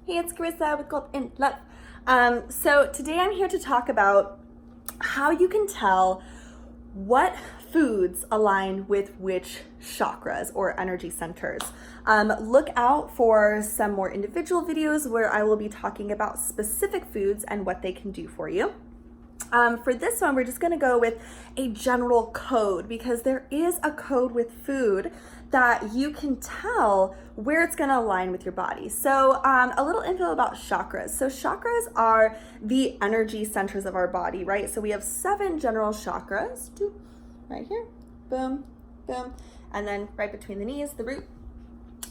Hey, it's Caryssa with Gold in Love. So today I'm here to talk about how you can tell what foods align with which chakras or energy centers. Look out for some more individual videos where I will be talking about specific foods and what they can do for you. For this one, we're just going to go with a general code because there is a code with food that you can tell where it's going to align with your body. So a little info about chakras. So chakras are the energy centers of our body, right? So we have 7 general chakras, right here, boom, boom, and then right between the knees, the root.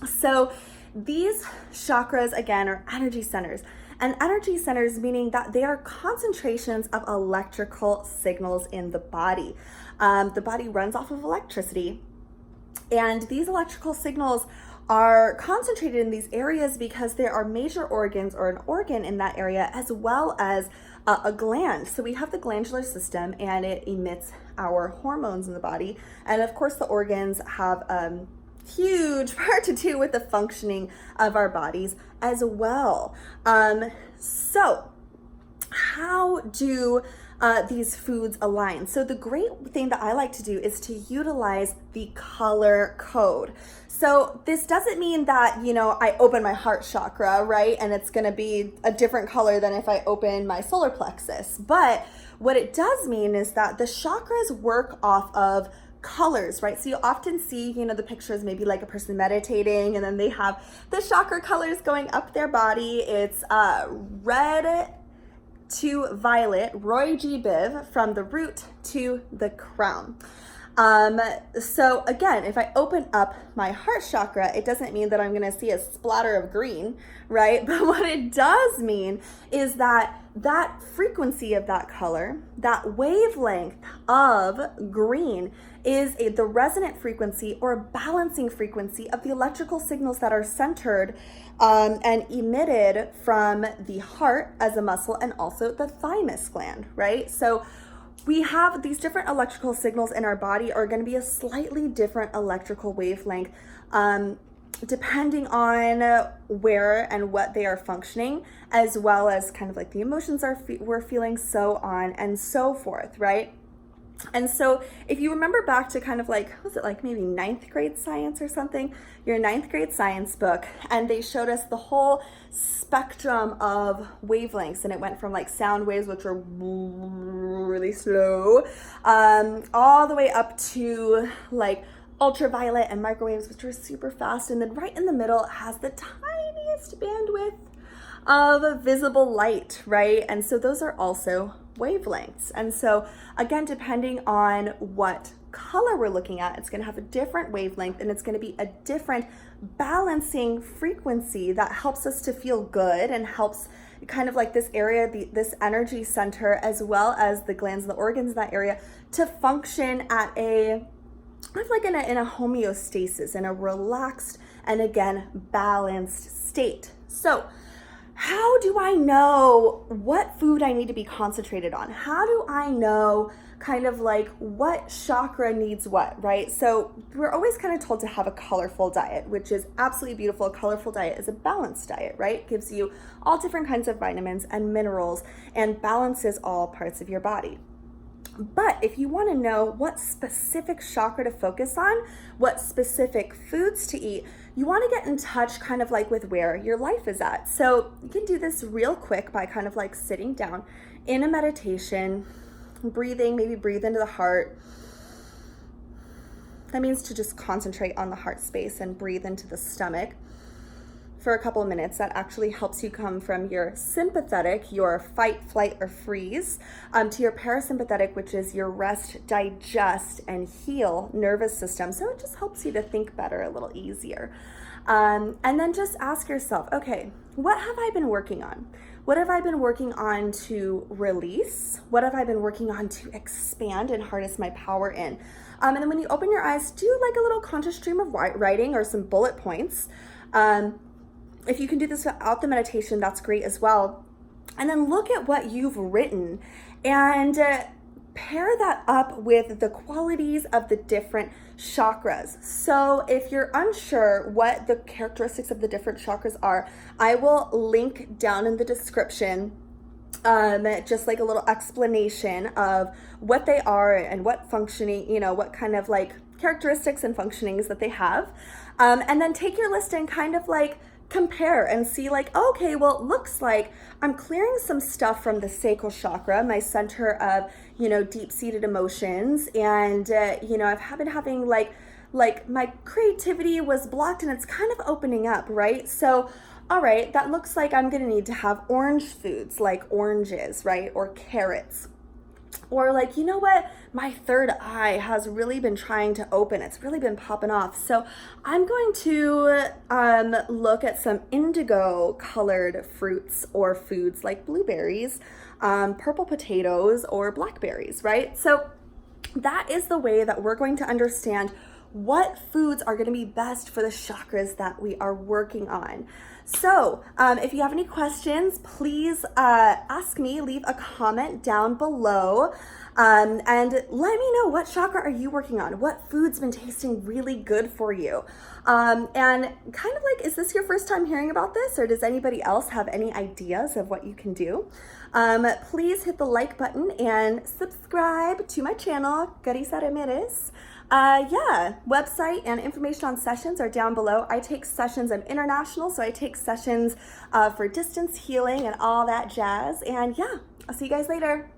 So these chakras, again, are energy centers. And energy centers meaning that they are concentrations of electrical signals in the body. The body runs off of electricity, and these electrical signals are concentrated in these areas because there are major organs or an organ in that area as well as a gland. So we have the glandular system and it emits our hormones in the body. And of course the organs have huge part to do with the functioning of our bodies as well. So how do these foods align? So the great thing that I like to do is to utilize the color code. So this doesn't mean that, I open my heart chakra, right? And it's going to be a different color than if I open my solar plexus. But what it does mean is that the chakras work off of colors, right? So you often see, the pictures, maybe like a person meditating, and then they have the chakra colors going up their body. It's red to violet, Roy G. Biv, from the root to the crown. So again, if I open up my heart chakra, it doesn't mean that I'm going to see a splatter of green, right? But what it does mean is that that frequency of that color, that wavelength of green is the resonant frequency or balancing frequency of the electrical signals that are centered and emitted from the heart as a muscle and also the thymus gland, right? So we have these different electrical signals in our body are going to be a slightly different electrical wavelength depending on where and what they are functioning, as well as kind of like the emotions we're feeling, so on and so forth, right? And so if you remember back to kind of like, was it like maybe 9th grade science or something, your 9th grade science book, and they showed us the whole spectrum of wavelengths, and it went from like sound waves, which are really slow, all the way up to like ultraviolet and microwaves, which are super fast. And then right in the middle it has the tiniest bandwidth of visible light, right? And so those are also wavelengths. And so again, depending on what color we're looking at, it's going to have a different wavelength, and it's going to be a different balancing frequency that helps us to feel good and helps kind of like this area, this energy center, as well as the glands and the organs in that area, to function at a kind of like in a homeostasis, in a relaxed and again balanced state. So how do I know what food I need to be concentrated on? How do I know kind of like what chakra needs what, right? So we're always kind of told to have a colorful diet, which is absolutely beautiful. A colorful diet is a balanced diet, right? It gives you all different kinds of vitamins and minerals and balances all parts of your body. But if you want to know what specific chakra to focus on, what specific foods to eat, you want to get in touch kind of like with where your life is at. So you can do this real quick by kind of like sitting down in a meditation, breathing, maybe breathe into the heart. That means to just concentrate on the heart space and breathe into the stomach for a couple of minutes. That actually helps you come from your sympathetic, your fight, flight, or freeze, to your parasympathetic, which is your rest, digest, and heal nervous system. So it just helps you to think better, a little easier. And then just ask yourself, okay, what have I been working on? What have I been working on to release? What have I been working on to expand and harness my power in? And then when you open your eyes, do like a little conscious stream of writing or some bullet points. If you can do this without the meditation, that's great as well. And then look at what you've written and pair that up with the qualities of the different chakras. So if you're unsure what the characteristics of the different chakras are, I will link down in the description just like a little explanation of what they are and what functioning, what kind of like characteristics and functionings that they have. And then take your list and kind of like compare and see like, okay, well, it looks like I'm clearing some stuff from the sacral chakra, my center of, deep-seated emotions. And, I've been having like my creativity was blocked and it's kind of opening up, right? So, all right, that looks like I'm gonna need to have orange foods like oranges, right? Or carrots. Or like, what? My third eye has really been trying to open. It's really been popping off. So I'm going to look at some indigo colored fruits or foods like blueberries, purple potatoes, or blackberries, right? So that is the way that we're going to understand what foods are going to be best for the chakras that we are working on. So if you have any questions, please ask me, leave a comment down below, and let me know, what chakra are you working on? What food's been tasting really good for you? And kind of like, is this your first time hearing about this, or does anybody else have any ideas of what you can do? Please hit the like button and subscribe to my channel, Caryssa Ramirez. Website and information on sessions are down below. I take sessions, I'm international, so I take sessions for distance healing and all that jazz. And yeah, I'll see you guys later.